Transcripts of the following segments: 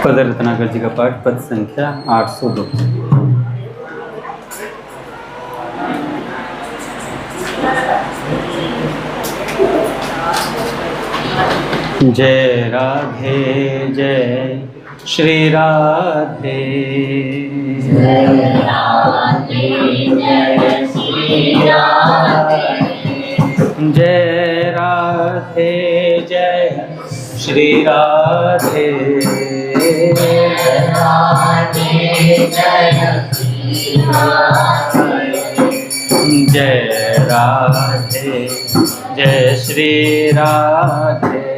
पद रत्नाकर जी का पाठ, पद संख्या 802। जय राधे जय श्री राधे, जय राधे जय श्री राधे, जय राधे जय श्री राधे, जय राधे जय श्री राधे, जय राधे जय श्री राधे,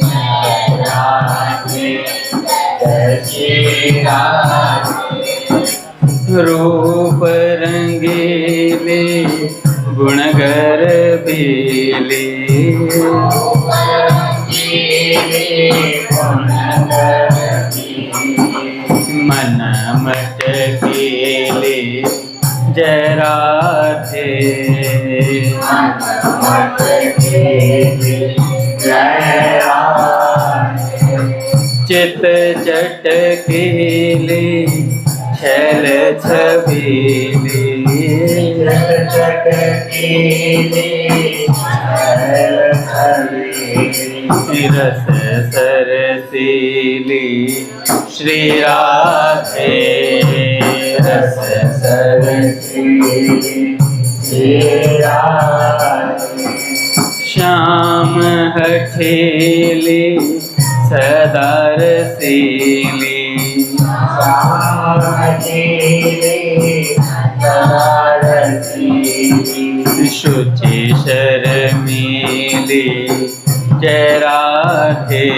जय राधे जय श्री राधे। रूप रंगीले गुणगर बीली, मन मटकीले जय राधे, जय राधे, चित चटकीले छल छबीली, रस सरसीली श्री राधे, रस सरसीली श्री राधे, श्याम हठेली सदा रसीली, शुचि शर्मीली जय राधे,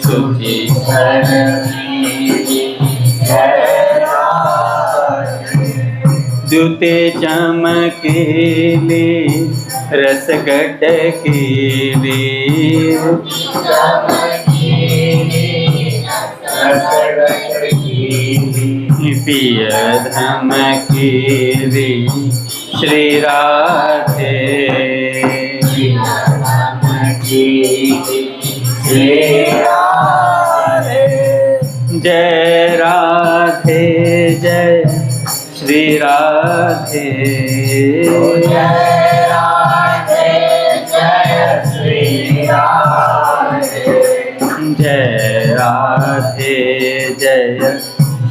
शुचि शर्मीली जय राधे, द्युते चमकीली रस गडकीली, पिय धमकीली श्री राधे, श्री राधे, जय राधे जय श्री राधे, जय राधे जय श्री राधे, जय राधे जय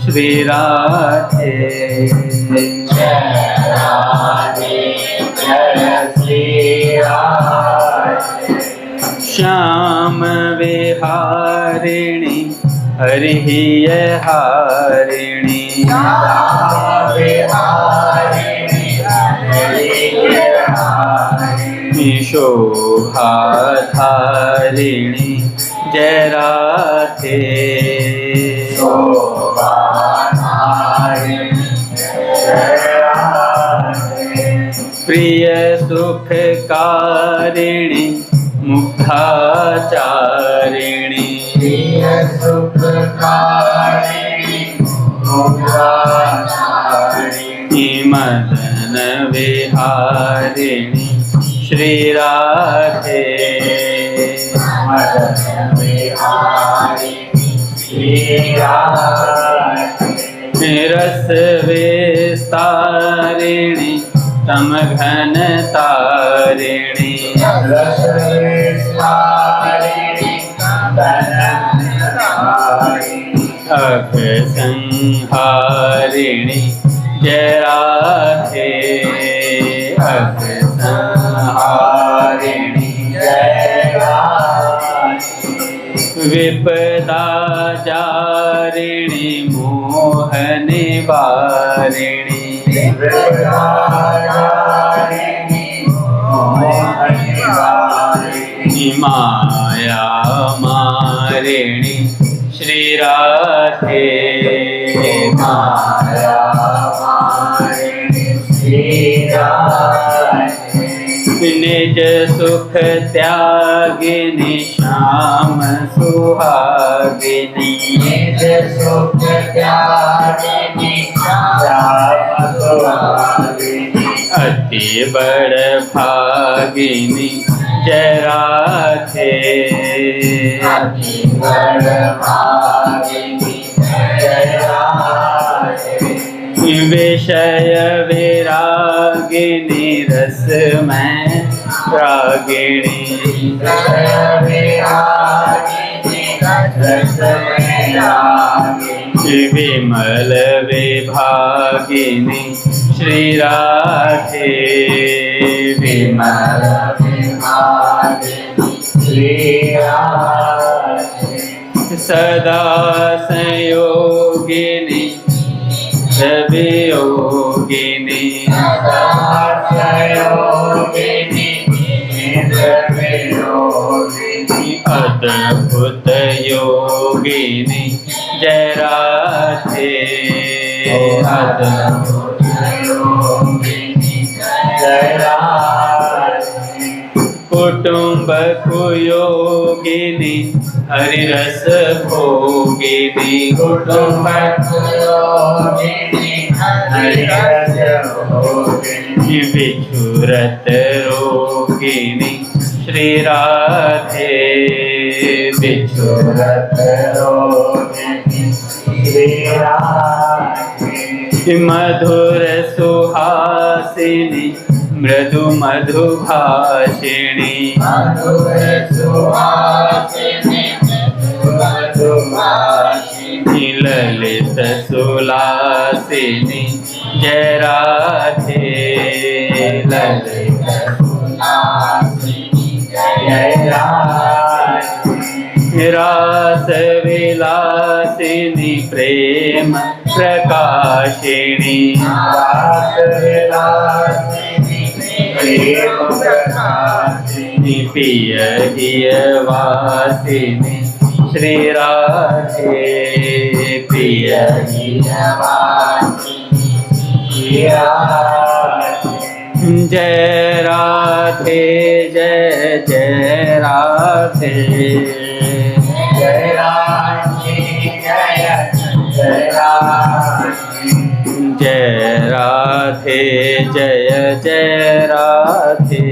श्री राधे, जय राधे जय श्री राधे, श्याम विहारिणी हरिहिय हारिणी, शोभा धारिणी जय राधे, शोभा धारिणी जय राधे, प्रिय सुखकारिणी मुग्धाचारिणी, प्रिय सुखकारिणी मुग्धाचारिणी, मदन विहारिणी श्री राधे, मदन विहारिणी श्री राधे, रस विस्तारिणी तम घन तारिणी, रस विस्तारिणी अघ संहारिणी जय राधे, अघ संहारिणी जय राधे, विपदा जारिणी मोह निवारिणी, माया मारिणी श्री राधे, माया मारिणी श्री राधे, निज सुख त्यागिनी श्याम सुहागिनी, निज सुख त्यागिनी श्याम सुहागिनी, अति बड़ भागिनी जय राधे। विषय विरागिनी रस में रागिणी, विमल विभागिनी श्री राधे। विमल सदा संयोगिनी योगिनी, अद्भुत योगिनी जय राधे। अद्भुत योगिनी जय राधे। कुटुंब कुयोगिनी हरि रस भोगिनी, कुटुंब कुयोगिनी हरि रस भोगिनी, विछुरत रोगिनी श्री राधे। विछुरत रोगिनी श्री राधे। मधुर सुहासिनी मृदु मधुभाषिणी, मधुर सुहासिनी मधुभाषिणी, ललित सुलासिनी जय राधे। ललित सुलासिनी जय राधे। रास विलासिनी प्रेम प्रकाशिनी, रास विलासिनी प्रेम प्रकाशिनी, पिय हिय वासिनी श्री राधे। पिय हिय वासिनी श्री राधे। जय राधे जय जय राधे। जय राधे जय जय राधे। जय राधे जय जय राधे।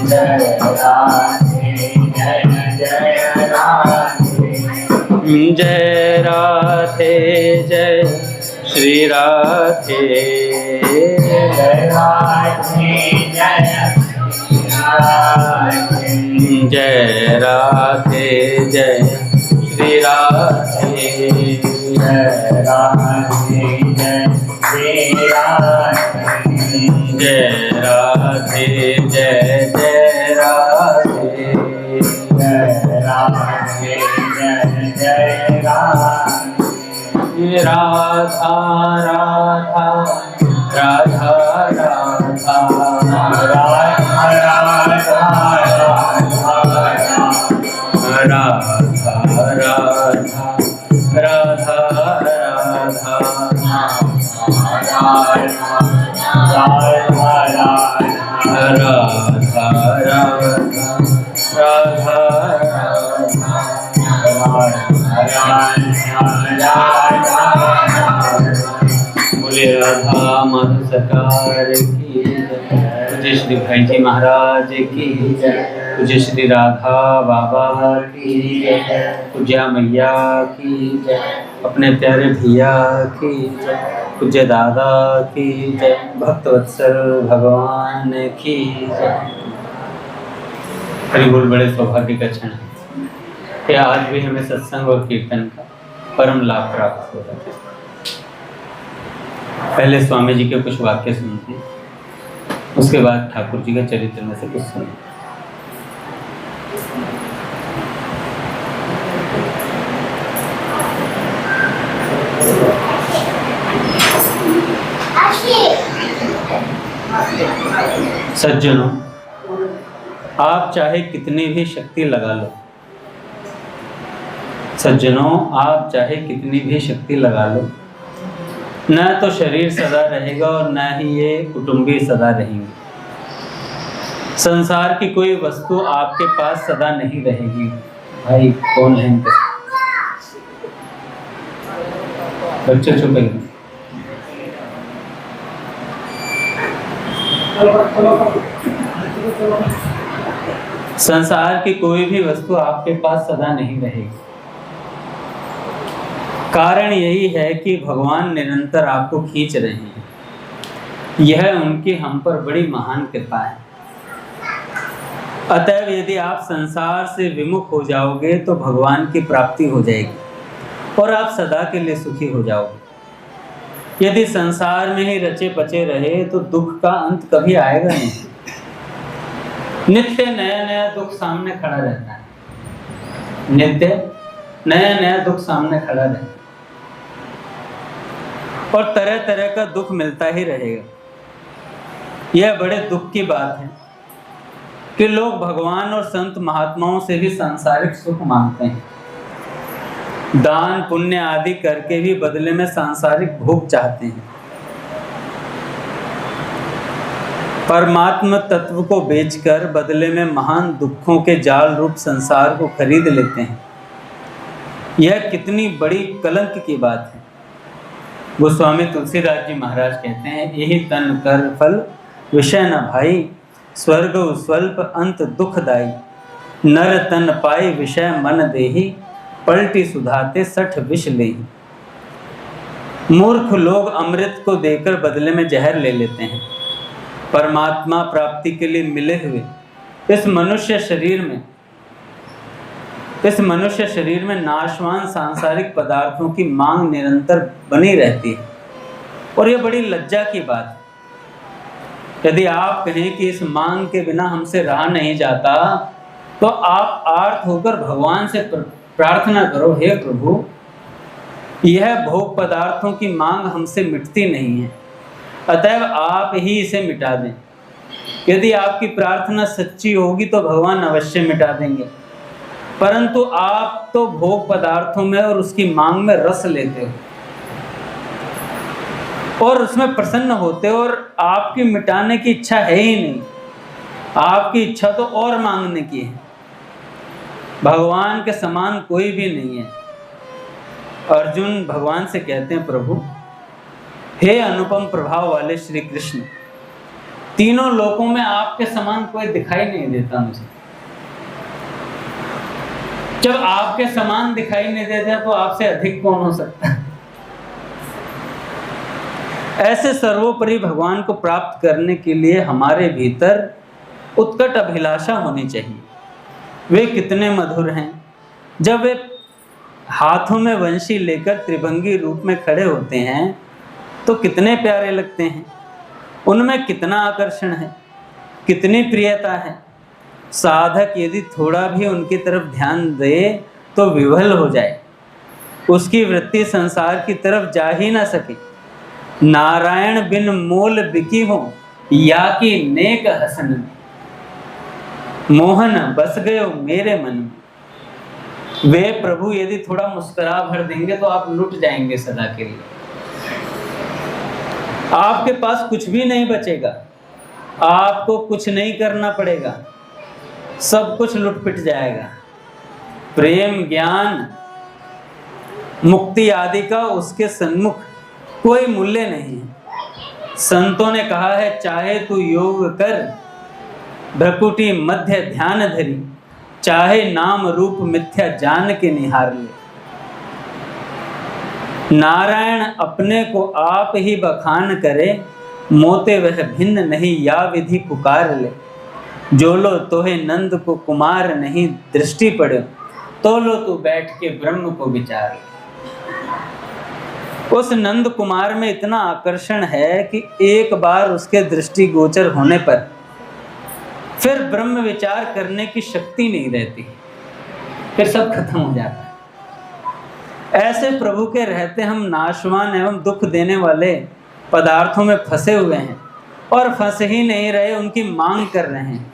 जय राधे जय जय राधे। जय राधे जय श्री राधे। जय राधे जय राधे। जय राधे जय श्री राधे। जय राधे जय श्री राधे। जय राधे जय जय राधे। जय राधे जय जय राधे। राधा राधा राधा राधा राधा राधा। बोले राधा माधव सरकार की जय। पूज्य श्री भाई जी महाराज की जय। पूज्य श्री राधा बाबा की जय। पूज्या मैया की जय। अपने प्यारे भैया की जय। पूज्य दादा की जय। भक्तवत्सल भगवान की जय। हरि बोल। बड़े सौभाग्य का क्षण है कि आज भी हमें सत्संग और कीर्तन का परम लाभ प्राप्त हो रहा है। पहले स्वामी जी के कुछ वाक्य सुनते हैं, उसके बाद ठाकुर जी के चरित्र में से कुछ सुनते। सज्जनों, आप चाहे कितनी भी शक्ति लगा लो, सज्जनों आप चाहे कितनी भी शक्ति लगा लो, न तो शरीर सदा रहेगा और न ही ये कुटुंबी सदा रहेंगे। संसार की कोई वस्तु आपके पास सदा नहीं रहेगी। भाई कौन है इनके बच्चे? चुप है। संसार की कोई भी वस्तु आपके पास सदा नहीं रहेगी। कारण यही है कि भगवान निरंतर आपको खींच रहे हैं। यह उनकी हम पर बड़ी महान कृपा है। अतएव यदि आप संसार से विमुख हो जाओगे तो भगवान की प्राप्ति हो जाएगी और आप सदा के लिए सुखी हो जाओगे। यदि संसार में ही रचे बचे रहे तो दुख का अंत कभी आएगा नहीं। नित्य नया नया दुख सामने खड़ा रहता है। नित्य नया नया दुख सामने खड़ा रहता है और तरह तरह का दुख मिलता ही रहेगा। यह बड़े दुख की बात है कि लोग भगवान और संत महात्माओं से भी सांसारिक सुख मांगते हैं। दान पुण्य आदि करके भी बदले में सांसारिक भोग चाहते हैं। परमात्मा तत्व को बेचकर बदले में महान दुखों के जाल रूप संसार को खरीद लेते हैं। यह कितनी बड़ी कलंक की बात है। गोस्वामी तुलसीदास जी महाराज कहते हैं, यही तन कर फल विषय न भाई, स्वर्ग स्वल्प अंत दुखदाई, नर तन पाई विषय मन देही, पलटी सुधाते सठ विष लेही। मूर्ख लोग अमृत को देकर बदले में जहर ले लेते हैं। परमात्मा प्राप्ति के लिए मिले हुए इस मनुष्य शरीर में नाशवान सांसारिक पदार्थों की मांग निरंतर बनी रहती है और यह बड़ी लज्जा की बात है। यदि आप कहें कि इस मांग के बिना हमसे रहा नहीं जाता तो आप आर्त होकर भगवान से प्रार्थना करो, हे प्रभु, यह भोग पदार्थों की मांग हमसे मिटती नहीं है, अतएव आप ही इसे मिटा दें। यदि आपकी प्रार्थना सच्ची होगी तो भगवान अवश्य मिटा देंगे, परंतु आप तो भोग पदार्थों में और उसकी मांग में रस लेते हो और उसमें प्रसन्न होते हो और आपकी मिटाने की इच्छा है ही नहीं। आपकी इच्छा तो और मांगने की है। भगवान के समान कोई भी नहीं है। अर्जुन भगवान से कहते हैं, प्रभु हे अनुपम प्रभाव वाले श्री कृष्ण, तीनों लोकों में आपके समान कोई दिखाई नहीं देता मुझे। जब आपके समान दिखाई नहीं देता तो आपसे अधिक कौन हो सकता है। ऐसे सर्वोपरि भगवान को प्राप्त करने के लिए हमारे भीतर उत्कट अभिलाषा होनी चाहिए। वे कितने मधुर हैं। जब वे हाथों में वंशी लेकर त्रिभंगी रूप में खड़े होते हैं तो कितने प्यारे लगते हैं। उनमें कितना आकर्षण है, कितनी प्रियता है। साधक यदि थोड़ा भी उनकी तरफ ध्यान दे तो विवल हो जाए, उसकी वृत्ति संसार की तरफ जा ही ना सके। नारायण बिन मोल बिकी हो या कि नेक हसन, मोहन बस गयो मेरे मन में। वे प्रभु यदि थोड़ा मुस्कुरा भर देंगे तो आप लुट जाएंगे सदा के लिए। आपके पास कुछ भी नहीं बचेगा, आपको कुछ नहीं करना पड़ेगा, सब कुछ लुट पिट जाएगा। प्रेम ज्ञान मुक्ति आदि का उसके सन्मुख कोई मूल्य नहीं है। संतों ने कहा है, चाहे तू योग कर भ्रकुटी मध्य ध्यान धरी, चाहे नाम रूप मिथ्या जान के निहार ले। नारायण अपने को आप ही बखान करे, मोते वह भिन्न नहीं या विधि पुकार ले। जो लो तोहे नंद को कुमार नहीं दृष्टि पड़े, तो लो तू बैठ के ब्रह्म को विचार ले। उस नंद कुमार में इतना आकर्षण है कि एक बार उसके दृष्टि गोचर होने पर फिर ब्रह्म विचार करने की शक्ति नहीं रहती, फिर सब खत्म हो जाता है। ऐसे प्रभु के रहते हम नाशवान एवं दुख देने वाले पदार्थों में फंसे हुए हैं और फंस ही नहीं रहे, उनकी मांग कर रहे हैं।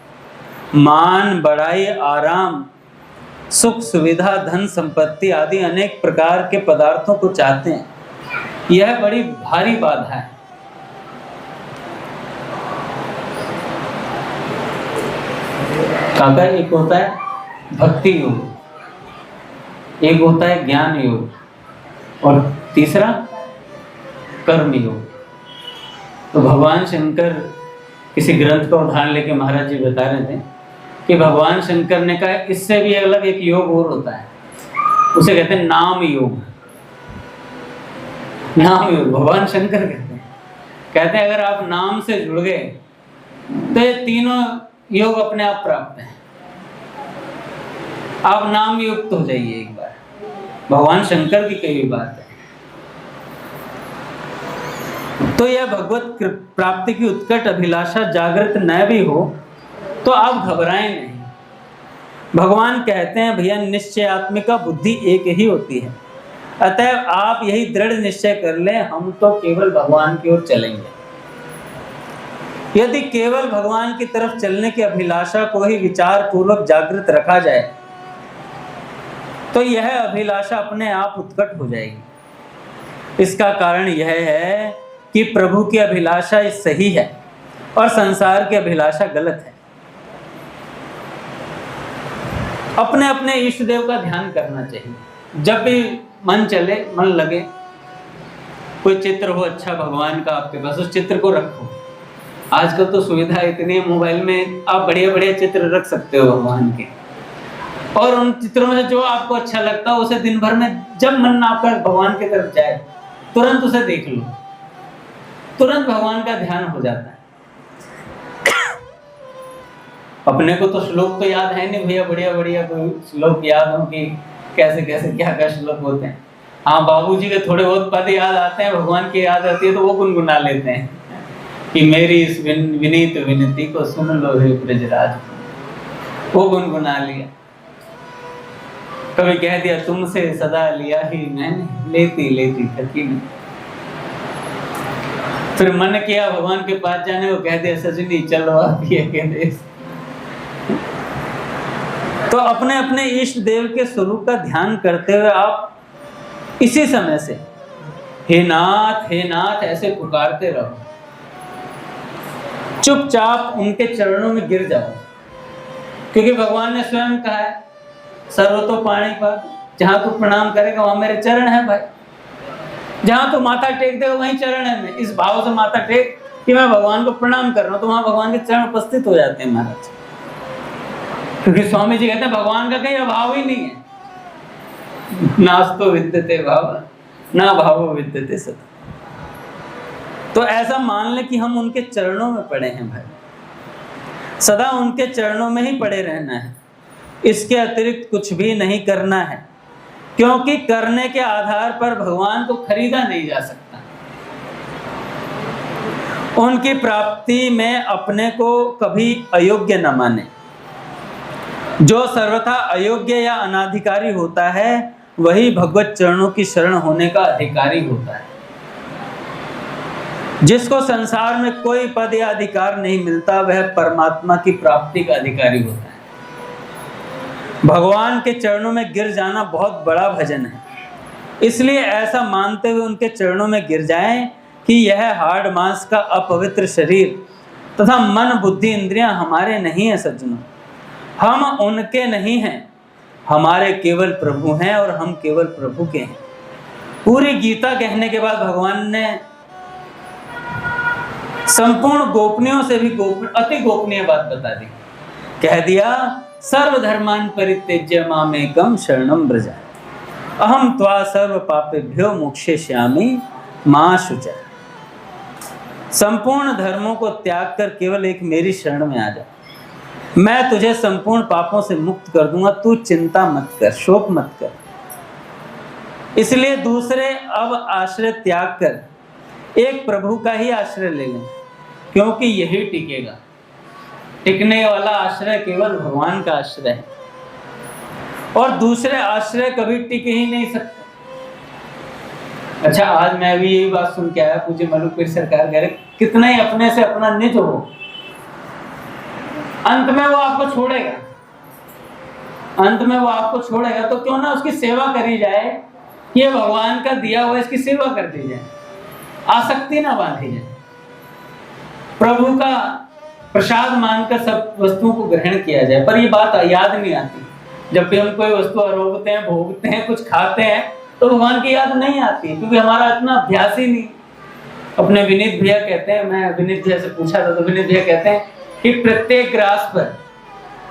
मान बढ़ाई आराम सुख सुविधा धन संपत्ति आदि अनेक प्रकार के पदार्थों को चाहते हैं। यह बड़ी भारी बाधा है। काका, एक होता है भक्ति योग, एक होता है ज्ञान योग और तीसरा कर्म योग। तो भगवान शंकर किसी ग्रंथ का उदाहरण लेके महाराज जी बता रहे थे कि भगवान शंकर ने कहा इससे भी अलग एक योग और होता है, उसे कहते हैं नाम योग। नाम योग भगवान शंकर कहते हैं अगर आप नाम से जुड़ गए तो ये तीनों योग अपने आप प्राप्त हैं। आप नाम युक्त हो जाइए एक बार, भगवान शंकर की कही बात है। तो यह भगवत प्राप्ति की उत्कट अभिलाषा जागृत न भी हो तो आप घबराएं नहीं। भगवान कहते हैं भैया निश्चयात्मिका बुद्धि एक ही होती है, अतः आप यही दृढ़ निश्चय कर लें हम तो केवल भगवान की ओर चलेंगे। यदि केवल भगवान की तरफ चलने की अभिलाषा को ही विचार पूर्वक जागृत रखा जाए तो यह अभिलाषा अपने आप उत्कट हो जाएगी। इसका कारण यह है कि प्रभु की अभिलाषा सही है और संसार की अभिलाषा गलत है। अपने अपने इष्ट देव का ध्यान करना चाहिए। जब भी मन चले, मन लगे, कोई चित्र हो अच्छा भगवान का आपके पास, उस चित्र को रखो। आजकल तो सुविधा इतनी है, मोबाइल में आप बढ़िया बढ़िया चित्र रख सकते हो भगवान के, और उन चित्रों में से जो आपको अच्छा लगता है उसे दिन भर में जब मन आपका भगवान की तरफ जाए तुरंत उसे देख लो, तुरंत भगवान का ध्यान हो जाता है। अपने को तो श्लोक तो याद है नहीं भैया, बढ़िया बढ़िया कोई श्लोक याद हो कि कैसे कैसे क्या क्या श्लोक होते हैं। हाँ, बाबूजी के थोड़े बहुत पद याद आते हैं, भगवान की याद आती है तो वो गुनगुना लेते हैं कि मेरी इस विनीत विनती को सुन लो हे ब्रजराज, वो गुनगुना लिया। कभी कह दिया तुमसे सदा लिया ही मैंने, लेती लेती थकी नहीं। फिर मन किया भगवान के पास जाने को, कह दिया सजनी चलो आप ये के देश। तो अपने अपने इष्ट देव के स्वरूप का ध्यान करते हुए आप इसी समय से हे नाथ ऐसे पुकारते रहो। चुपचाप उनके चरणों में गिर जाओ, क्योंकि भगवान ने स्वयं कहा है सर्वतो पाणी पर, जहां तू प्रणाम करेगा वहां मेरे चरण है भाई। जहां तू माथा टेक देगा वहीं चरण है। मैं इस भाव से माथा टेक कि मैं भगवान को प्रणाम कर रहा हूं, तो वहां भगवान के चरण उपस्थित हो जाते हैं महाराज। क्योंकि स्वामी जी कहते हैं भगवान का कहीं अभाव ही नहीं है। नास्तो विद्यते भाव ना भावो विद्यते सत। तो ऐसा मान ले कि हम उनके चरणों में पड़े हैं भाई, सदा उनके चरणों में ही पड़े रहना है, इसके अतिरिक्त कुछ भी नहीं करना है, क्योंकि करने के आधार पर भगवान को खरीदा नहीं जा सकता। उनकी प्राप्ति में अपने को कभी अयोग्य न माने। जो सर्वथा अयोग्य या अनाधिकारी होता है वही भगवत चरणों की शरण होने का अधिकारी होता है। जिसको संसार में कोई पद या अधिकार नहीं मिलता वह परमात्मा की प्राप्ति का अधिकारी होता है। भगवान के चरणों में गिर जाना बहुत बड़ा भजन है, इसलिए ऐसा मानते हुए उनके चरणों में गिर जाएं कि यह हाड़ मांस का अपवित्र शरीर तथा मन बुद्धि इंद्रियां हमारे नहीं है सज्जनों, हम उनके नहीं हैं, हमारे केवल प्रभु हैं और हम केवल प्रभु के हैं। पूरी गीता कहने के बाद भगवान ने संपूर्ण गोपनीयों से भी अति गोपनीय बात बता दी। कह दिया सर्वधर्मान् परित्यज्य मामेकं शरणं व्रज अहम त्वा सर्व पापेभ्यो मोक्षयिष्यामि मा शुचः। संपूर्ण धर्मों को त्याग कर केवल एक मेरी शरण में आ जा, मैं तुझे संपूर्ण पापों से मुक्त कर दूंगा। तू चिंता मत कर, शोक मत कर। इसलिए दूसरे अब आश्रय त्याग कर एक प्रभु का ही आश्रय ले लें, क्योंकि यही टिकेगा। टिकने वाला आश्रय केवल भगवान का आश्रय है, और दूसरे आश्रय कभी टिक ही नहीं सकते। अच्छा, आज मैं भी यही बात सुन के आया, पूज्य मलुकपीर सरकार कह रहे कितना ही अपने से अपना निज हो, अंत में वो आपको छोड़ेगा, अंत में वो आपको छोड़ेगा। तो क्यों ना उसकी सेवा करी जाए, ये भगवान का दिया हुआ, इसकी सेवा कर दी जाए, आसक्ति ना बांधी जाए, प्रभु का प्रसाद मानकर सब वस्तुओं को ग्रहण किया जाए। पर ये बात याद नहीं आती। जब भी हम कोई वस्तु आरोगते हैं, भोगते हैं, कुछ खाते हैं, तो भगवान की याद नहीं आती, क्योंकि हमारा इतना अभ्यास ही नहीं। अपने विनीत भैया कहते हैं, मैं विनीत भैया से पूछा था तो विनीत भैया कहते हैं कि प्रत्येक ग्रास पर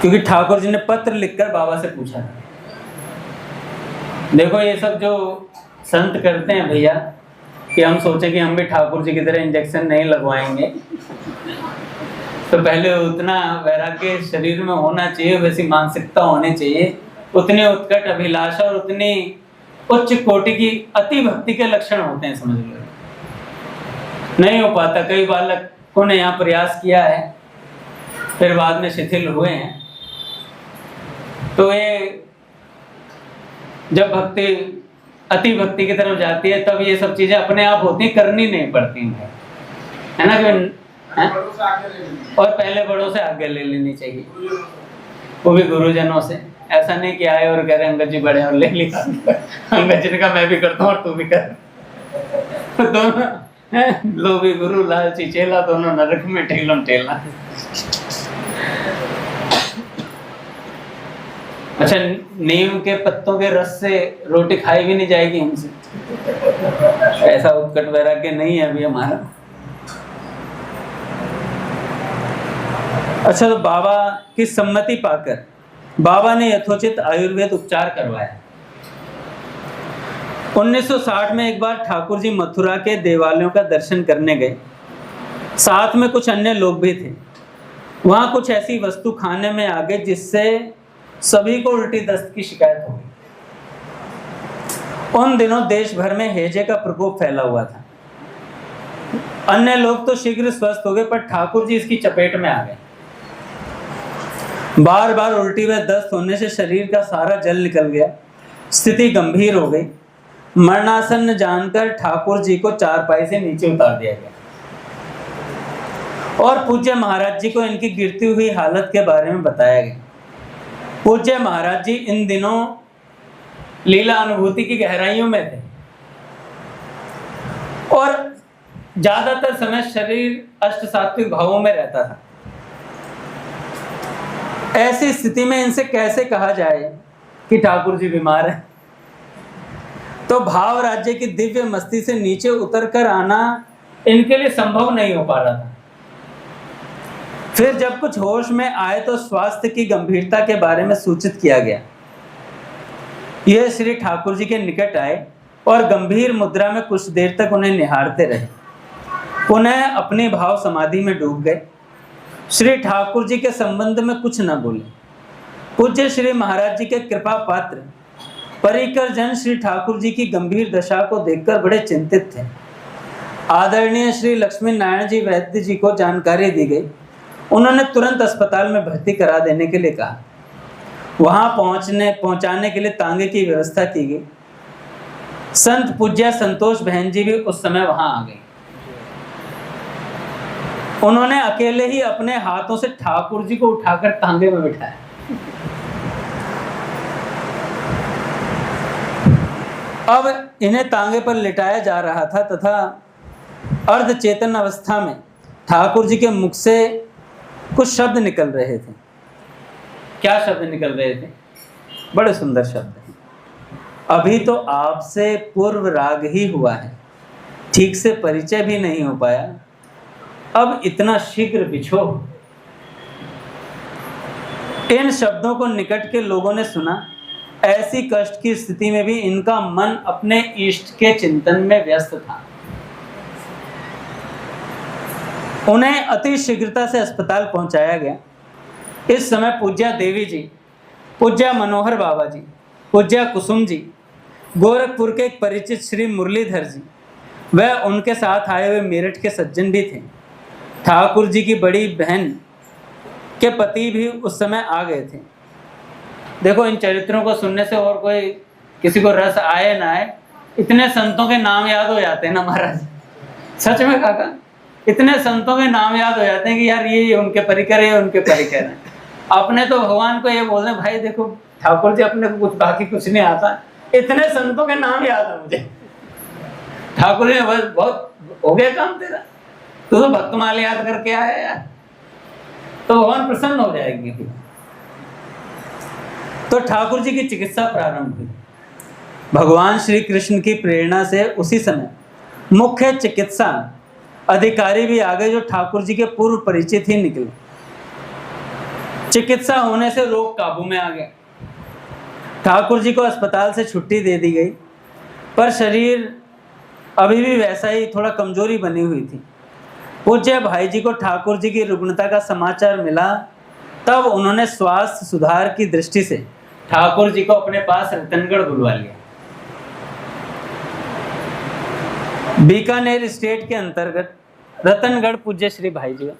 क्योंकि ठाकुर जी ने पत्र लिखकर बाबा से पूछा था। देखो ये सब जो संत करते हैं भैया, कि हम सोचे कि हम भी ठाकुर जी की तरह इंजेक्शन नहीं लगवाएंगे, तो पहले उतना वैराग्य शरीर में होना चाहिए, वैसी मानसिकता होनी चाहिए, उतनी उत्कट अभिलाषा और उतनी उच्च कोटि की अति भक्ति के लक्षण होते हैं, समझ लो। नहीं हो पाता। कई बालकों ने यहाँ प्रयास किया है, फिर बाद में शिथिल हुए हैं। तो ये जब भक्ति अति भक्ति की तरफ जाती है, तब ये सब चीजें अपने आप होती, करनी नहीं पड़ती हैं, है ना? और पहले बड़ों से आगे ले लेनी चाहिए, वो भी गुरुजनों से। ऐसा नहीं कि आए और कह रहे अंगद जी बड़े और ले लिया। अंगद जी ने कहा मैं भी करता हूँ और तू भी कर। दोनों लोभी गुरु लालची चेला, दोनों नरक में ठेलम ठेला। अच्छा, नीम के पत्तों के रस से रोटी खाई भी नहीं जाएगी हमसे, ऐसा उत्कट वैराग्य नहीं है अभी हमारा। अच्छा, तो बाबा की सम्मति पाकर बाबा ने यथोचित आयुर्वेद उपचार करवाया। 1960 में एक बार ठाकुर जी मथुरा के देवालयों का दर्शन करने गए, साथ में कुछ अन्य लोग भी थे। वहां कुछ ऐसी वस्तु खाने में आ गई जिससे सभी को उल्टी दस्त की शिकायत हो गई। उन दिनों देश भर में हैजे का प्रकोप फैला हुआ था। अन्य लोग तो शीघ्र स्वस्थ हो गए, पर ठाकुर जी इसकी चपेट में आ गए। बार बार उल्टी व दस्त होने से शरीर का सारा जल निकल गया, स्थिति गंभीर हो गई। मरणासन्न जानकर ठाकुर जी को चारपाई से नीचे उतार दिया गया और पूज्य महाराज जी को इनकी गिरती हुई हालत के बारे में बताया गया। पूज्य महाराज जी इन दिनों लीला अनुभूति की गहराइयों में थे और ज्यादातर समय शरीर अष्ट सात्विक भावों में रहता था। ऐसी स्थिति में इनसे कैसे कहा जाए कि ठाकुर जी बीमार है? तो भाव राज्य की दिव्य मस्ती से नीचे उतर कर आना इनके लिए संभव नहीं हो पा रहा था। फिर जब कुछ होश में आए तो स्वास्थ्य की गंभीरता के बारे में सूचित किया गया। यह श्री ठाकुर जी के निकट आए और गंभीर मुद्रा में कुछ देर तक उन्हें निहारते रहे, पुनः अपने भाव समाधि में डूब गए। श्री ठाकुर जी के संबंध में कुछ न बोले। पूज्य श्री महाराज जी के कृपा पात्र परिकर जन श्री ठाकुर जी की गंभीर दशा को देखकर बड़े चिंतित थे। आदरणीय श्री लक्ष्मी नारायण जी वैद्य जी को जानकारी दी गई। उन्होंने तुरंत अस्पताल में भर्ती करा देने के लिए कहा। वहां पहुंचाने के लिए तांगे की व्यवस्था की गई। संत पूज्य संतोष बहन जी भी उस समय वहां आ गई। उन्होंने अकेले ही अपने हाथों से ठाकुर जी को उठाकर तांगे में बिठाया। अब इन्हें तांगे पर लिटाया जा रहा था तथा अर्ध चेतन अवस्था में ठाकुर जी के मुख से कुछ शब्द निकल रहे थे। क्या शब्द निकल रहे थे? बड़े सुंदर शब्द। अभी तो आपसे पूर्व राग ही हुआ है, ठीक से परिचय भी नहीं हो पाया, अब इतना शीघ्र बिछो। इन शब्दों को निकट के लोगों ने सुना। ऐसी कष्ट की स्थिति में भी इनका मन अपने इष्ट के चिंतन में व्यस्त था। उन्हें अति शीघ्रता से अस्पताल पहुंचाया गया। इस समय पूज्या देवी जी, पूज्या मनोहर बाबा जी, पूज्या कुसुम जी, गोरखपुर के एक परिचित श्री मुरलीधर जी, वह उनके साथ आए हुए मेरठ के सज्जन भी थे। ठाकुर जी की बड़ी बहन के पति भी उस समय आ गए थे। देखो, इन चरित्रों को सुनने से और कोई किसी को रस आए ना आए, इतने संतों के नाम याद हो जाते हैं ना महाराज। सच में काका, इतने संतों के नाम याद हो जाते हैं कि यार ये उनके परिकर है, उनके परिकर है। अपने तो भगवान को ये बोल रहे भाई देखो ठाकुर जी, अपने को कुछ बाकी कुछ नहीं आता, इतने संतों के नाम याद है मुझे। ठाकुर जी बस बहुत हो गया काम तेरा, तू तो भक्तमाल याद करके आया यार, तो भगवान प्रसन्न हो जाएगी। तो ठाकुर जी की चिकित्सा प्रारंभ हुई। भगवान श्री कृष्ण की प्रेरणा से उसी समय मुख्य चिकित्सा अधिकारी भी आ गए, जो ठाकुर जी के पूर्व परिचित ही निकले। चिकित्सा होने से रोग काबू में आ गया। ठाकुर जी को अस्पताल से छुट्टी दे दी गई, पर शरीर अभी भी वैसा ही, थोड़ा कमजोरी बनी हुई थी। पूज्य भाई जी को ठाकुर जी की रुग्णता का समाचार मिला, तब उन्होंने स्वास्थ्य सुधार की दृष्टि से ठाकुर जी को अपने पास रतनगढ़ बुलवा लिया। बीकानेर स्टेट के अंतर्गत रतनगढ़ पूज्य श्री भाई जी।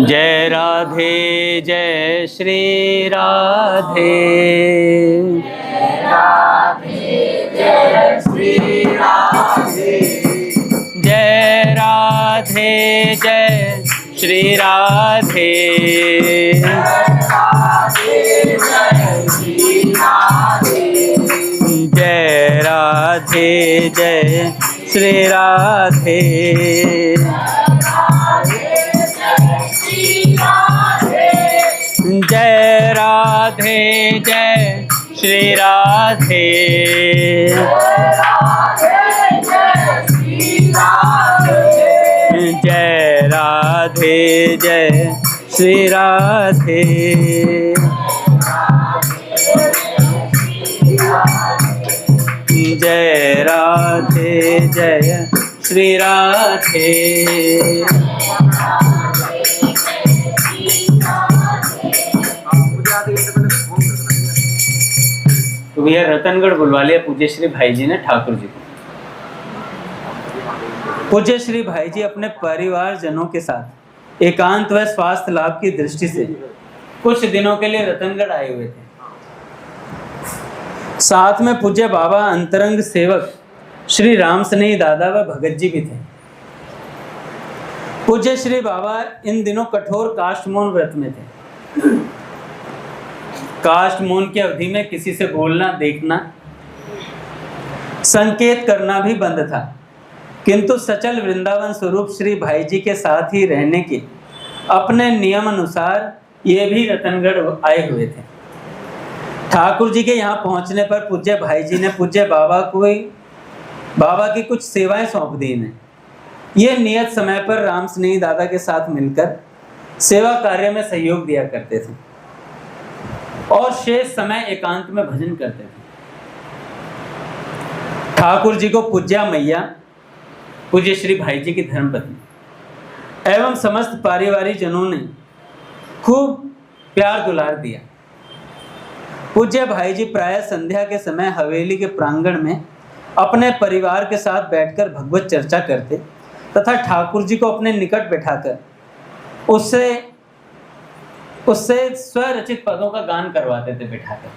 जय राधे जय श्री राधे, जय श्री राधे, जय राधे जय श्री राधे, जय राधे जय श्री राधे, जय राधे जय श्री राधे, जय राधे जय श्री राधे, जय राधे जय श्री राधे। तो भैया रतनगढ़ बुलवा लिया पूज्य श्री भाई जी ने ठाकुर जी को। पूज्य श्री भाई जी अपने परिवारजनों के साथ एकांत व स्वास्थ्य लाभ की दृष्टि से कुछ दिनों के लिए रतनगढ़ आए हुए थे। साथ में पूज्य बाबा अंतरंग सेवक श्री राम स्नेही दादा व भगत जी भी थे। पूज्य श्री बाबा इन दिनों कठोर काष्ठमौन व्रत में थे। काष्ठमौन की अवधि में किसी से बोलना, देखना, संकेत करना भी बंद था, किंतु सचल वृंदावन स्वरूप श्री भाई जी के साथ ही रहने के अपने नियम अनुसार ये भी रतनगढ़ आए हुए थे। ठाकुर जी के यहाँ पहुँचने पर पूज्य भाई जी ने पूज्य बाबा की कुछ सेवाएं सौंप दी इन्हें। ये नियत समय पर राम स्नेही दादा के साथ मिलकर सेवा कार्य में सहयोग दिया करते थे और शेष समय एकांत में भजन करते थे। ठाकुर जी को पूज्या मैया, पूज्य श्री भाई जी की धर्मपत्नी एवं समस्त पारिवारिक जनों ने खूब प्यार दुलार दिया। पूज्य भाई जी प्रायः संध्या के समय हवेली के प्रांगण में अपने परिवार के साथ बैठकर भगवत चर्चा करते तथा ठाकुर जी को अपने निकट बैठाकर उससे स्वरचित पदों का गान करवाते थे बैठाकर।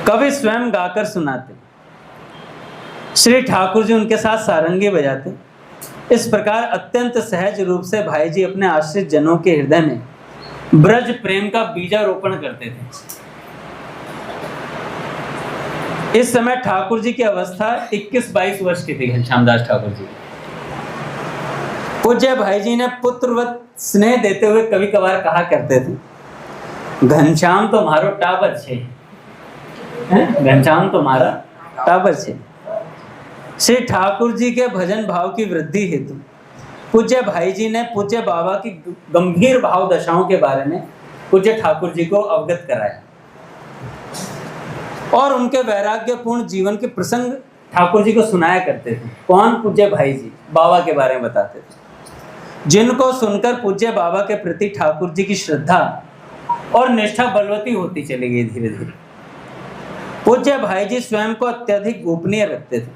कभी स्वयं गाकर सुनाते। श्री ठाकुर जी उनके साथ सारंगी बजाते। इस प्रकार अत्यंत सहज रूप से भाई जी अपने आश्रित जनों के हृदय में ब्रज प्रेम का बीजारोपण करते थे। इस समय ठाकुर जी की अवस्था 21-22 वर्ष की थी। घनश्यामदास ठाकुर जी पूज्य भाई जी ने पुत्रवत स्नेह देते हुए कभी कभार कहा करते थे, घनश्याम तो मारो टाबर छे, घनश्याम तो मारा टाबर छे। श्री ठाकुर जी के भजन भाव की वृद्धि हेतु पूज्य भाई जी ने पूज्य बाबा की गंभीर भाव दशाओं के बारे में पूज्य ठाकुर जी को अवगत कराया और उनके वैराग्यपूर्ण जीवन के प्रसंग ठाकुर जी को सुनाया करते थे। कौन? पूज्य भाई जी बाबा के बारे में बताते थे, जिनको सुनकर पूज्य बाबा के प्रति ठाकुर जी की श्रद्धा और निष्ठा बलवती होती चली गई धीरे धीरे। पूज्य भाई जी स्वयं को अत्यधिक गोपनीय रखते थे।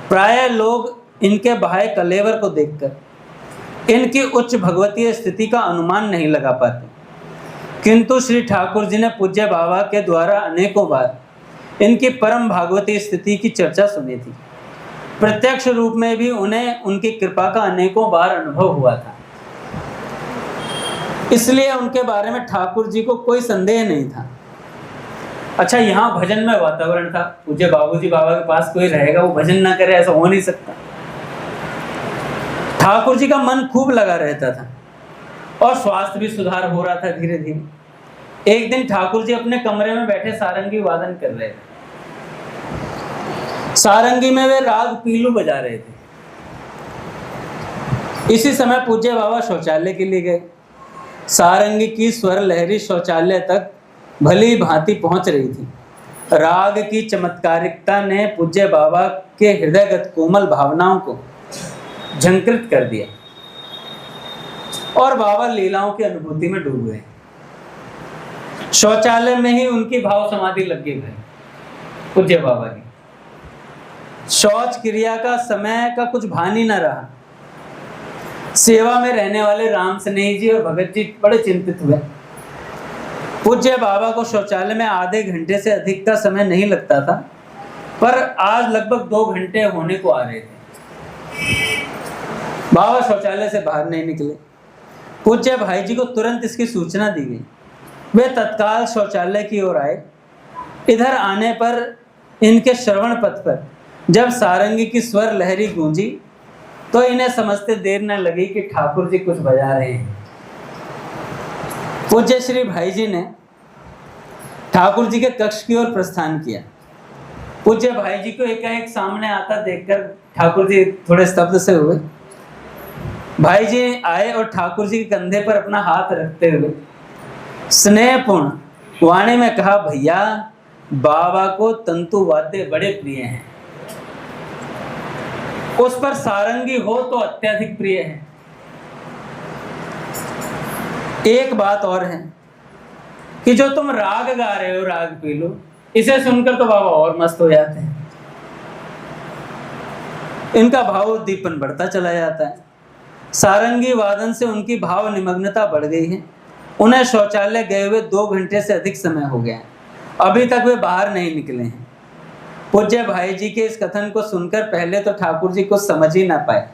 प्रायः लोग इनके बाह्य कलेवर को देखकर इनकी उच्च भगवतीय स्थिति का अनुमान नहीं लगा पाते, किंतु श्री ठाकुर जी ने पूज्य बाबा के द्वारा अनेकों बार इनकी परम भागवती स्थिति की चर्चा सुनी थी। प्रत्यक्ष रूप में भी उन्हें उनकी कृपा का अनेकों बार अनुभव हुआ था, इसलिए उनके बारे में ठाकुर जी को कोई संदेह नहीं था। अच्छा, यहाँ भजन में वातावरण था। पूज्य बाबूजी बाबा के पास कोई रहेगा वो भजन ना करे, ऐसा हो नहीं सकता। ठाकुर जी का मन खूब लगा रहता था और स्वास्थ्य भी सुधार हो रहा था धीरे धीरे। एक दिन ठाकुर जी अपने कमरे में बैठे सारंगी वादन कर रहे थे। सारंगी में वे राग पीलू बजा रहे थे। इसी समय पूज्य बाबा शौचालय के लिए गए। सारंगी की स्वर लहरी शौचालय तक भली भांति पहुंच रही थी। राग की चमत्कारिकता ने पूज्य बाबा के हृदयगत कोमल भावनाओं को झंकृत कर दिया और बाबा लीलाओं की अनुभूति में डूब गए। शौचालय में ही उनकी भाव समाधि लग गई पूज्य बाबा की। शौच क्रिया का समय का कुछ भान ही न रहा। सेवा में रहने वाले राम स्नेही जी और भगत जी बड़े चिंतित हुए। पूज्य बाबा को शौचालय में आधे घंटे से अधिक का समय नहीं लगता था, पर आज लगभग 2 घंटे होने को आ रहे थे। बाबा शौचालय से बाहर नहीं निकले। पूज्य भाई जी को तुरंत इसकी सूचना दी गई। वे तत्काल शौचालय की ओर आए। इधर आने पर इनके श्रवण पथ पर जब सारंगी की स्वर लहरी गूंजी तो इन्हें समझते देर न लगी कि ठाकुर जी कुछ बजा रहे हैं। पूज्य श्री भाई जी ने ठाकुर जी के कक्ष की ओर प्रस्थान किया। पूज्य भाई जी को एकाएक सामने आता देखकर ठाकुर जी थोड़े स्तब्ध से हुए। भाई जी आए और ठाकुर जी के कंधे पर अपना हाथ रखते हुए स्नेहपूर्ण वाणी में कहा, भैया बाबा को तंतु वाद्य बड़े प्रिय हैं, उस पर सारंगी हो तो अत्यधिक प्रिय है। एक बात और है कि जो तुम राग गा रहे हो, राग पी लो, इसे सुनकर तो बाबा और मस्त हो जाते हैं। इनका भाव दीपन बढ़ता चला जाता है। सारंगी वादन से उनकी भाव निमग्नता बढ़ गई है। उन्हें शौचालय गए हुए 2 घंटे से अधिक समय हो गया है, अभी तक वे बाहर नहीं निकले हैं। पूज्य भाई जी के इस कथन को सुनकर पहले तो ठाकुर जी कुछ समझ ही ना पाए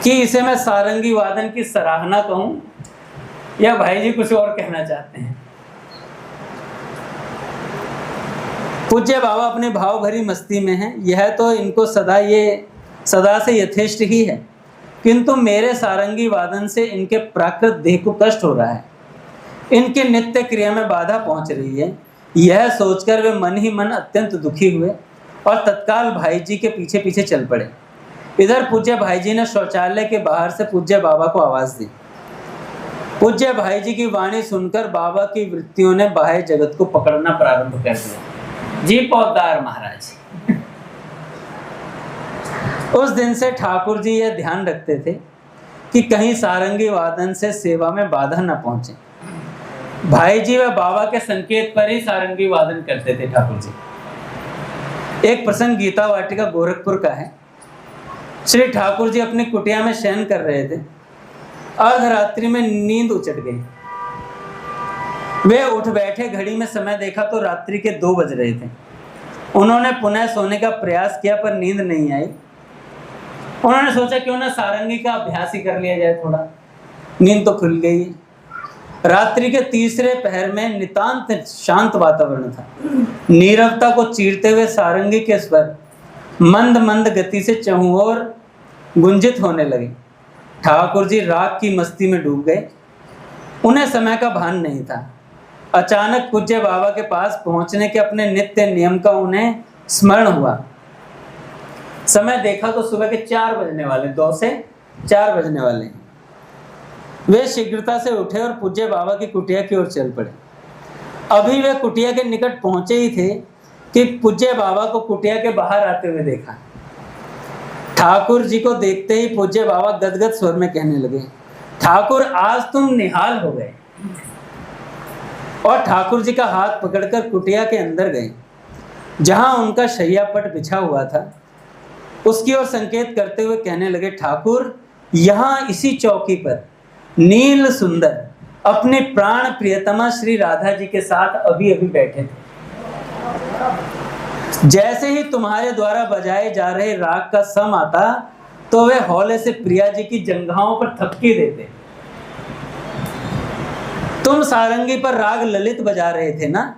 कि इसे मैं सारंगी वादन की सराहना कहूं या भाई जी कुछ और कहना चाहते हैं। पूज्य बाबा अपने भाव भरी मस्ती में हैं, यह तो इनको सदा से यथेष्ट ही है, किंतु मेरे सारंगी वादन से इनके प्राकृत देह को कष्ट हो रहा है, इनके नित्य क्रिया में बाधा पहुंच रही है। यह सोचकर वे मन ही मन अत्यंत दुखी हुए और तत्काल भाई जी के पीछे पीछे चल पड़े। इधर पूज्य भाई जी ने शौचालय के बाहर से पूज्य बाबा को आवाज दी। पूज्य भाई जी की वाणी सुनकर बाबा की वृत्तियों ने बाह्य जगत को पकड़ना प्रारंभ कर दिया। जी पौधार महाराज। उस दिन से ठाकुर जी यह ध्यान रखते थे कि कहीं सारंगी वादन से सेवा में बाधा न पहुंचे। भाई जी व बाबा के संकेत पर ही सारंगी वादन करते थे ठाकुर जी। एक प्रसंग गीता वाटिका गोरखपुर का है। श्री ठाकुर जी अपनी कुटिया में शयन कर रहे थे। अर्धरात्रि में नींद उचट गई। वे उठ बैठे, घड़ी में समय देखा तो रात्रि के 2 बज रहे थे। उन्होंने पुनः सोने का प्रयास किया पर नींद नहीं आई। उन्होंने सोचा क्यों ना सारंगी का अभ्यास ही कर लिया जाए थोड़ा। नींद तो खुल गई। रात्रि के तीसरे पहर में नितांत शांत वातावरण था। नीरवता को चीरते हुए सारंगी के स्वर मंद मंद गति से चहुओर गुंजित होने लगे। ठाकुर जी राग की मस्ती में डूब गए। उन्हें समय का भान नहीं था। अचानक पूज्य बाबा के पास पहुंचने के अपने नित्य नियम का उन्हें स्मरण हुआ। समय देखा तो सुबह के 4 बजने वाले, 2 से 4 बजने वाले। वे शीघ्रता से उठे और पूज्य बाबा की कुटिया की ओर चल पड़े। अभी वे कुटिया के निकट पहुंचे ही थे कि पूज्य बाबा को कुटिया के बाहर आते हुए देखा। ठाकुर जी को देखते ही पूज्य बाबा गदगद स्वर में कहने लगे, ठाकुर आज तुम निहाल हो गए। और ठाकुर जी का हाथ पकड़कर कुटिया के अंदर गए, जहां उनका शैयापट बिछा हुआ था। उसकी ओर संकेत करते हुए कहने लगे, ठाकुर यहाँ इसी चौकी पर नील सुंदर अपने प्राण प्रियतमा श्री राधा जी के साथ अभी अभी बैठे थे। जैसे ही तुम्हारे द्वारा बजाए जा रहे राग का सम आता तो वे हौले से प्रिया जी की जंघाओं पर थपकी देते। तुम सारंगी पर राग ललित बजा रहे थे ना।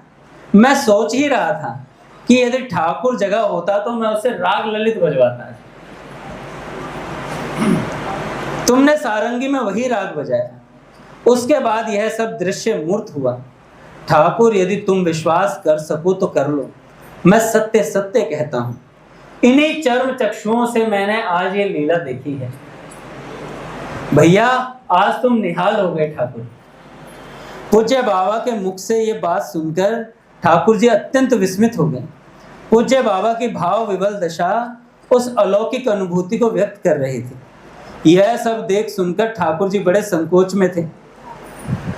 मैं सोच ही रहा था कि यदि ठाकुर जगह होता तो मैं उसे राग ललित बजवाता। तुमने सारंगी में वही राग बजाया। उसके बाद यह सब दृश्य मूर्त हुआ। ठाकुर यदि तुम विश्वास कर सको तो कर लो। मैं सत्य सत्य कहता हूं, इन्हीं चर्म चक्षुओं से मैंने आज ये लीला देखी है। भैया आज तुम निहाल हो गए ठाकुर। पूज्य बाबा के मुख से ये बात सुनकर ठाकुर जी अत्यंत विस्मित हो गए। पूज्य बाबा की भाव विवल दशा उस अलौकिक अनुभूति को व्यक्त कर रही थी। यह सब देख सुनकर ठाकुर जी बड़े संकोच में थे।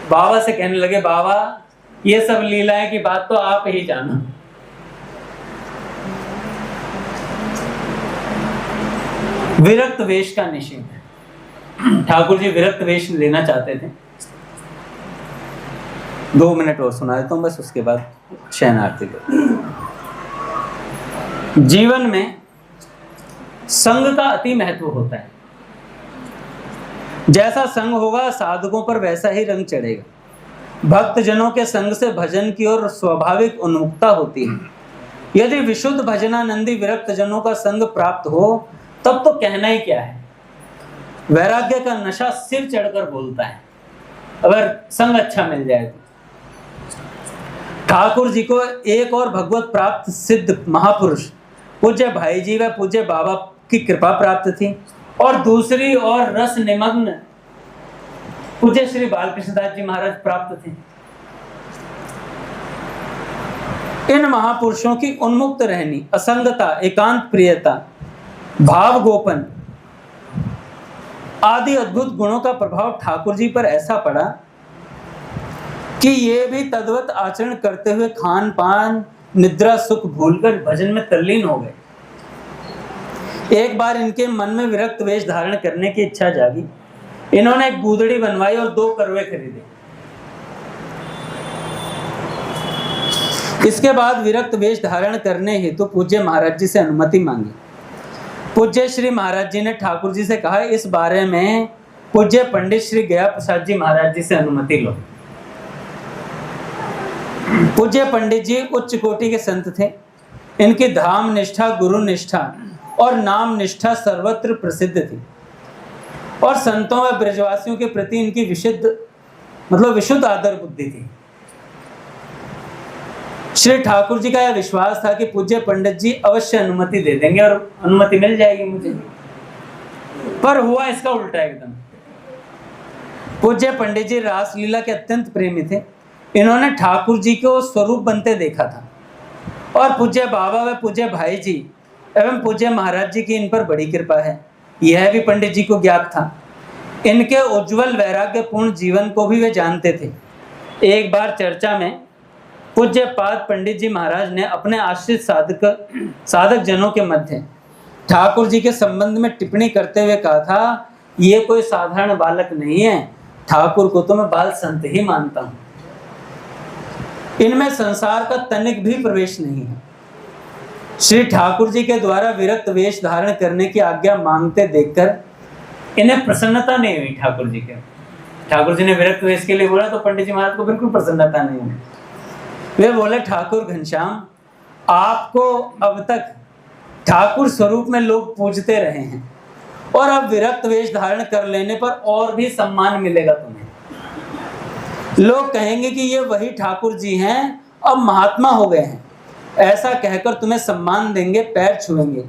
बाबा से कहने लगे, बाबा ये सब लीलाएं की बात तो आप ही जाना। विरक्त वेश का निषेध। ठाकुर जी विरक्त वेश लेना चाहते थे। 2 मिनट और सुना देता हूं बस, उसके बाद शयन आरती करो। जीवन में संग का अति महत्व होता है। जैसा संग होगा साधकों पर वैसा ही रंग चढ़ेगा। भक्त जनों के संग से भजन की ओर स्वाभाविक उन्मुखता होती है। यदि विशुद्ध भजनानंदी विरक्त जनों का संग प्राप्त हो तब तो कहना ही क्या है। वैराग्य का नशा सिर चढ़कर बोलता है अगर संग अच्छा मिल जाए तो। ठाकुर जी को एक और भगवत प्राप्त सिद्ध महापुरुष पूज्य भाई जी व पूज्य बाबा की कृपा प्राप्त थी, और दूसरी और रस निमग्न पूज्य श्री बालकृष्ण दास जी महाराज प्राप्त थे। इन महापुरुषों की उन्मुक्त रहनी, असंगता, एकांत प्रियता, भाव गोपन आदि अद्भुत गुणों का प्रभाव ठाकुर जी पर ऐसा पड़ा कि ये भी तद्वत आचरण करते हुए खान पान निद्रा सुख भूलकर भजन में तल्लीन हो गए। एक बार इनके मन में विरक्त वेश धारण करने की इच्छा जागी। इन्होंने एक गूदड़ी बनवाई और 2 करवे खरीदे। इसके बाद विरक्त वेश धारण करने हेतु पूज्य महाराज जी से अनुमति मांगी। पूज्य श्री महाराज जी ने ठाकुर जी से कहा, इस बारे में पूज्य पंडित श्री गया प्रसाद जी महाराज जी से अनुमति लो। पूज्य पंडित जी उच्च कोटि के संत थे। इनकी धाम निष्ठा, गुरु निष्ठा और नाम निष्ठा सर्वत्र प्रसिद्ध थी, और संतों व ब्रजवासियों के प्रति इनकी विशुद्ध आदर बुद्धि थी। श्री ठाकुर जी का यह विश्वास था कि पूज्य पंडित जी अवश्य अनुमति दे देंगे और अनुमति मिल जाएगी मुझे। पर हुआ इसका उल्टा एकदम। पूज्य पंडित जी रासलीला के अत्यंत प्रेमी थे। इन्होंने ठाकुर जी को स्वरूप बनते देखा था, और पूज्य बाबा व पूज्य भाई जी एवं पूज्य महाराज जी की इन पर बड़ी कृपा है, यह भी पंडित जी को ज्ञात था। इनके उज्जवल वैराग्यपूर्ण जीवन को भी वे जानते थे। एक बार चर्चा में पूज्य पाद पंडित जी महाराज ने अपने आश्रित साधक जनों के मध्य ठाकुर जी के संबंध में टिप्पणी करते हुए कहा था, ये कोई साधारण बालक नहीं है, ठाकुर को तो मैं बाल संत ही मानता हूँ। इनमें संसार का तनिक भी प्रवेश नहीं है। श्री ठाकुर जी के द्वारा विरक्त वेश धारण करने की आज्ञा मांगते देखकर इन्हें प्रसन्नता नहीं हुई। ठाकुर जी के ठाकुर जी ने विरक्त वेश के लिए बोला तो पंडित जी महाराज को बिल्कुल प्रसन्नता नहीं हुई। वे बोले, ठाकुर घनश्याम, आपको अब तक ठाकुर स्वरूप में लोग पूजते रहे हैं, और अब विरक्त वेश धारण कर लेने पर और भी सम्मान मिलेगा तुम्हें। लोग कहेंगे कि ये वही ठाकुर जी हैं, अब महात्मा हो गए हैं। ऐसा कहकर तुम्हें सम्मान देंगे, पैर छुएंगे,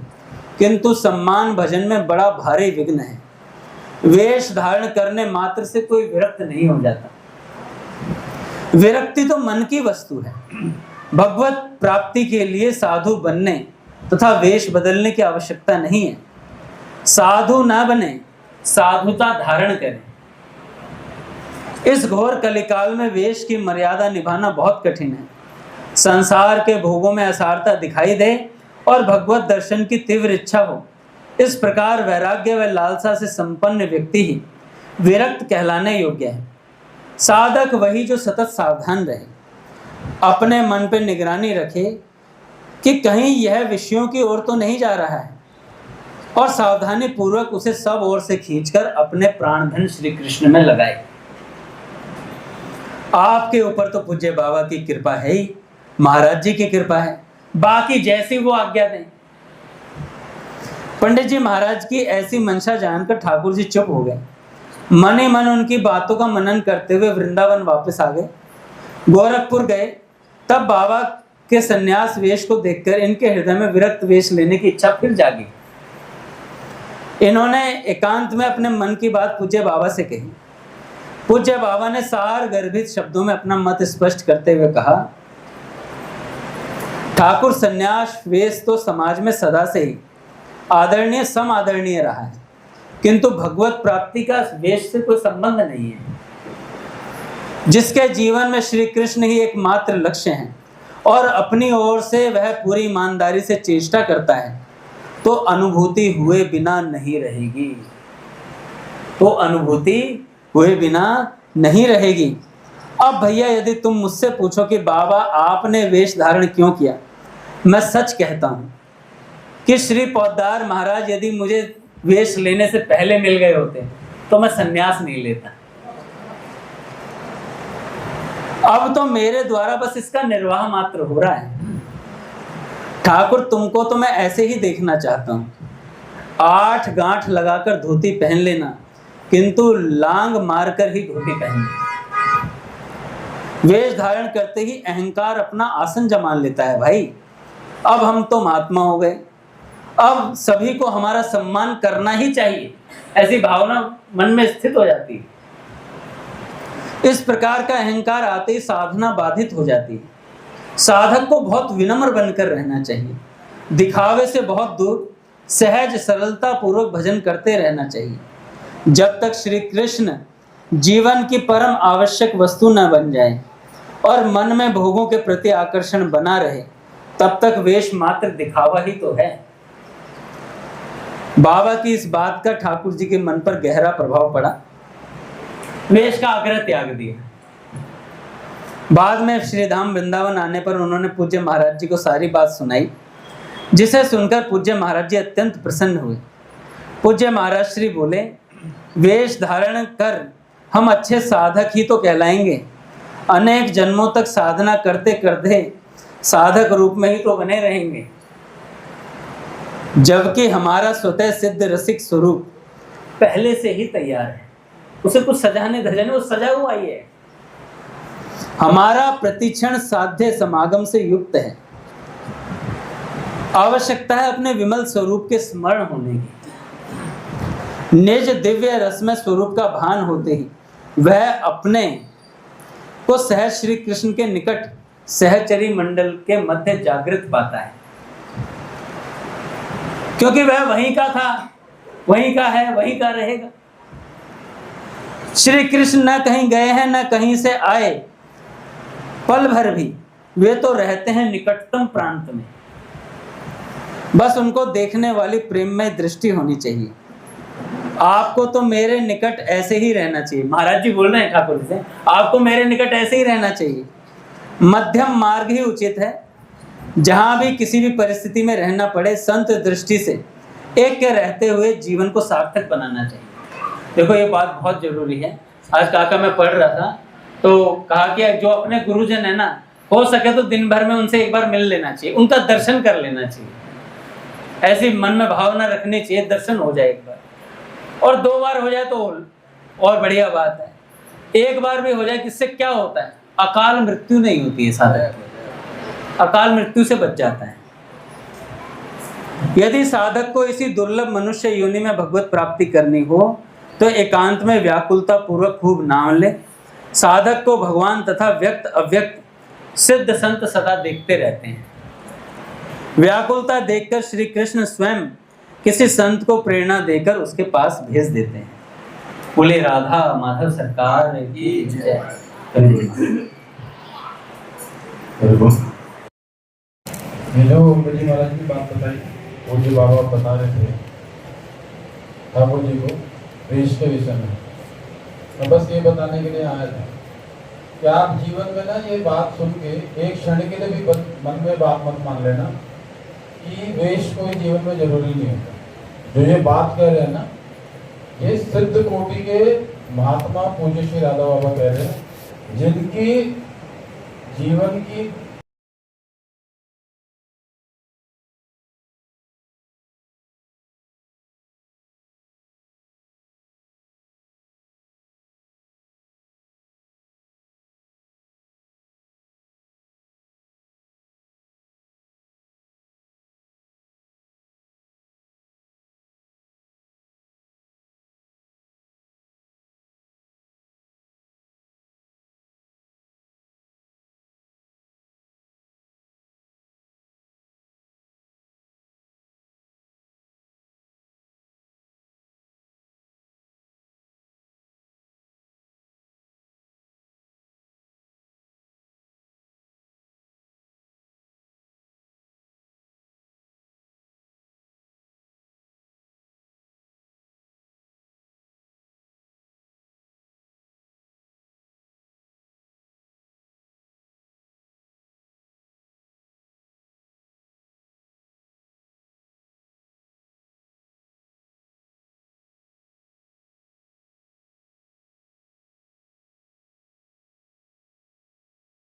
किंतु सम्मान भजन में बड़ा भारी विघ्न है। वेश धारण करने मात्र से कोई विरक्त नहीं हो जाता। विरक्ति तो मन की वस्तु है। भगवत प्राप्ति के लिए साधु बनने तथा वेश बदलने की आवश्यकता नहीं है। साधु ना बने, साधुता धारण करें। इस घोर कलिकाल में वेश की मर्यादा निभाना बहुत कठिन है। संसार के भोगों में असारता दिखाई दे और भगवत दर्शन की तीव्र इच्छा हो, इस प्रकार वैराग्य व लालसा से संपन्न व्यक्ति ही विरक्त कहलाने योग्य है। साधक वही जो सतत सावधान रहे, अपने मन पर निगरानी रखे कि कहीं यह विषयों की ओर तो नहीं जा रहा है, और सावधानी पूर्वक उसे सब ओर से खींचकर अपने प्राणधन श्री कृष्ण में लगाए। आपके ऊपर तो पूज्य बाबा की कृपा है ही, महाराज जी की कृपा है, बाकी जैसी वो आज्ञा दें। पंडित जी महाराज की ऐसी मंशा जानकर ठाकुर जी चुप हो गए। मन ही मन उनकी बातों का मनन करते हुए वृंदावन वापस आ गए। गोरखपुर गए, तब बाबा के सन्यास वेश को देखकर इनके हृदय में विरक्त वेश लेने की इच्छा फिर जागी। इन्होंने एकांत में अपने मन की बात पूज्य बाबा से कही। पूज्य बाबा ने सार गर्भित शब्दों में अपना मत स्पष्ट करते हुए कहा, ठाकुर संन्यास वेश तो समाज में सदा से ही आदरणीय सम आदरणीय रहा है, किंतु भगवत प्राप्ति का वेश से कोई संबंध नहीं है। जिसके जीवन में श्री कृष्ण ही एकमात्र लक्ष्य हैं और अपनी ओर से वह पूरी ईमानदारी से चेष्टा करता है, तो अनुभूति हुए बिना नहीं रहेगी। तो अनुभूति हुए बिना नहीं रहेगी। अब भैया यदि तुम मुझसे पूछो कि बाबा आपने वेश धारण क्यों किया, मैं सच कहता हूँ कि श्री पोद्दार महाराज यदि मुझे वेश लेने से पहले मिल गए होते तो मैं सन्यास नहीं लेता। अब तो मेरे द्वारा बस इसका निर्वाह मात्र हो रहा है। ठाकुर तुमको तो मैं ऐसे ही देखना चाहता हूँ, 8 गांठ लगाकर धोती पहन लेना, किंतु लांग मारकर ही धोती पहनना। वेश धारण करते ही अहंकार अपना आसन जमा लेता है भाई। अब हम तो महात्मा हो गए, अब सभी को हमारा सम्मान करना ही चाहिए, ऐसी भावना मन में स्थित हो जाती है। इस प्रकार का अहंकार आते ही साधना बाधित हो जाती है। साधक को बहुत विनम्र बनकर रहना चाहिए, दिखावे से बहुत दूर सहज सरलता पूर्वक भजन करते रहना चाहिए। जब तक श्री कृष्ण जीवन की परम आवश्यक वस्तु न बन जाए और मन में भोगों के प्रति आकर्षण बना रहे, तब तक वेश मात्र दिखावा ही तो है। बाबा की इस बात का ठाकुर जी के मन पर गहरा प्रभाव पड़ा। वेश का आग्रह त्याग दिया। बाद में श्रीधाम वृंदावन आने पर उन्होंने पूज्य महाराज जी को सारी बात सुनाई, जिसे सुनकर पूज्य महाराज जी अत्यंत प्रसन्न हुए। पूज्य महाराज श्री बोले, वेश धारण कर हम अच्छे साधक ही तो कहलाएंगे। अनेक जन्मों तक साधना करते करते साधक रूप में ही तो बने रहेंगे, जबकि हमारा स्वतः सिद्ध रसिक स्वरूप पहले से ही तैयार है। उसे कुछ सजाने धजाने, वो सजा हुआ ही है। हमारा प्रतिक्षण साध्य समागम से युक्त है। आवश्यकता है अपने विमल स्वरूप के स्मरण होने की। निज दिव्य रसमय स्वरूप का भान होते ही वह अपने को सहज श्री कृष्ण के निकट सहचरी मंडल के मध्य जागृत पाता है, क्योंकि वह वहीं का था, वहीं का है, वहीं का रहेगा। श्री कृष्ण न कहीं गए हैं न कहीं से आए, पल भर भी वे तो रहते हैं निकटतम प्रांत में। बस उनको देखने वाली प्रेममय दृष्टि होनी चाहिए। आपको तो मेरे निकट ऐसे ही रहना चाहिए। महाराज जी बोल रहे हैं ठाकुर जी से, आपको मेरे निकट ऐसे ही रहना चाहिए। मध्यम मार्ग ही उचित है। जहां भी किसी भी परिस्थिति में रहना पड़े, संत दृष्टि से एक के रहते हुए जीवन को सार्थक बनाना चाहिए। देखो ये बात बहुत जरूरी है। आज काका मैं पढ़ रहा था तो कहा कि जो अपने गुरुजन है ना, हो सके तो दिन भर में उनसे एक बार मिल लेना चाहिए, उनका दर्शन कर लेना चाहिए। ऐसी मन में भावना रखनी चाहिए, दर्शन हो जाए एक बार, और 2 बार हो जाए तो और बढ़िया बात है। एक बार भी हो जाए, किससे क्या होता है, अकाल मृत्यु नहीं होती है। साधक अकाल मृत्यु से बच जाता है। यदि साधक को इसी दुर्लभ मनुष्य योनि में भगवत प्राप्ति करनी हो तो एकांत में व्याकुलता पूर्वक खूब नाम ले। साधक को भगवान तथा व्यक्त अव्यक्त सिद्ध संत सदा देखते रहते हैं। व्याकुलता देखकर श्री कृष्ण स्वयं किसी संत को प्रेरणा देकर उसके पास भेज देते हैं। बोले राधा माधव सरकार की जय। जो मुझे महाराज की बात बताई, वो जो बाबा बता रहे थे ठाकुर जी को वेश के विषय में, मैं बस ये बताने के लिए आया था कि आप जीवन में ना ये बात सुन के एक क्षण के लिए भी मन में बात मत मान लेना कि वेश कोई जीवन में जरूरी नहीं होता। जो ये बात कह रहे हैं ना, ये सिद्ध कोटि के महात्मा पूज्य श्री राधा बाबा कह रहे हैं, जिनकी जीवन की